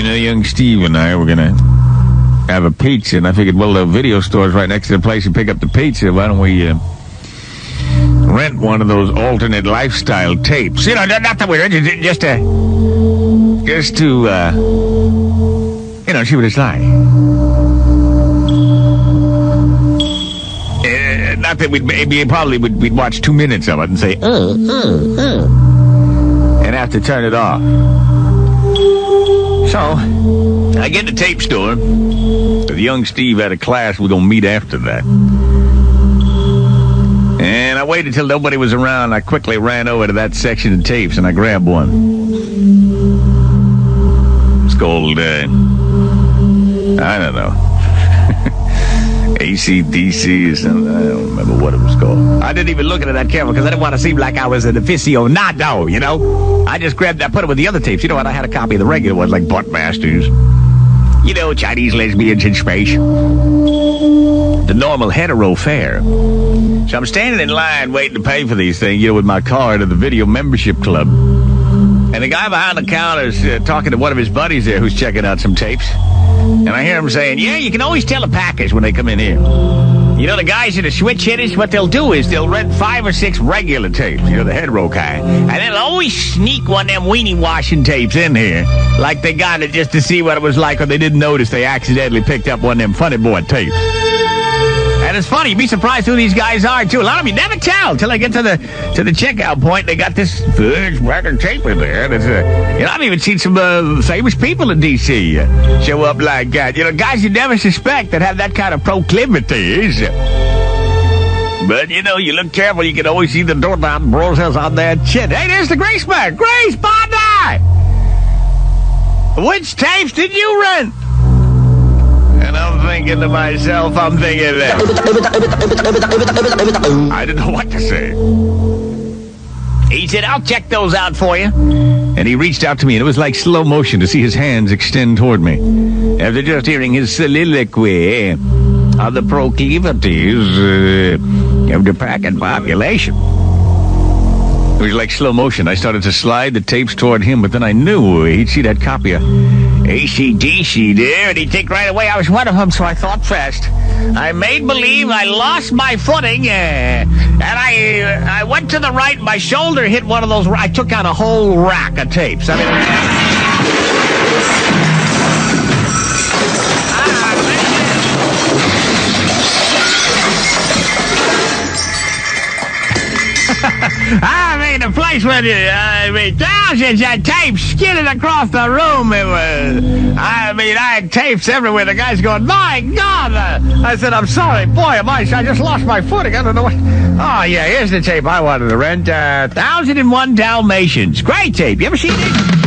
Young Steve and I were going to have a pizza, and I figured, well, the video store's right next to the place you pick up the pizza. Why don't we rent one of those alternate lifestyle tapes? Not that we're just to see what it's like. Not that we'd watch 2 minutes of it and say, and have to turn it off. So, I get to the tape store. With young Steve at a class, we're going to meet after that. And I waited till nobody was around. I quickly ran over to that section of tapes, and I grabbed one. It's called, I don't know. ACDC or something. I don't remember what it was called. I didn't even look at it that careful because I didn't want to seem like I was an aficionado, I just put it with the other tapes. I had a copy of the regular ones, like Buttmasters. Chinese lesbians in space. The normal hetero fare. So I'm standing in line waiting to pay for these things, with my card at the video membership club. And the guy behind the counter is talking to one of his buddies there who's checking out some tapes. And I hear him saying, yeah, you can always tell a package when they come in here. The guys in the switch hitters, what they'll do is they'll rent 5 or 6 regular tapes, the hetero kind. And they'll always sneak one of them weenie washing tapes in here, like they got it just to see what it was like, or they didn't notice they accidentally picked up one of them funny boy tapes. And it's funny, you'd be surprised who these guys are, too. A lot of them you never tell until they get to the checkout point. They got this record tape in there. And it's, I've even seen some famous people in D.C. Show up like that. Guys you never suspect that have that kind of proclivities. But, you look careful, you can always see the doorbell browsers on that shit. Hey, there's the Greaseman. Grace, Bondi! Which tapes did you rent? And I'm thinking to myself, I didn't know what to say. He said, I'll check those out for you. And he reached out to me, and it was like slow motion to see his hands extend toward me. After just hearing his soliloquy of the proclivities of the packing population. It was like slow motion. I started to slide the tapes toward him, but then I knew he'd see that copy of ACDC there, and he'd think right away I was one of them, so I thought fast. I made believe I lost my footing, and I went to the right, my shoulder hit one of those, I took out a whole rack of tapes. The place where thousands of tapes skidded across the room. It was, I had tapes everywhere. The guy's going, my God! I said, I'm sorry. Boy, I just lost my footing. I don't know what. Oh, yeah, here's the tape I wanted to rent. 1001 Dalmatians. Great tape. You ever seen it?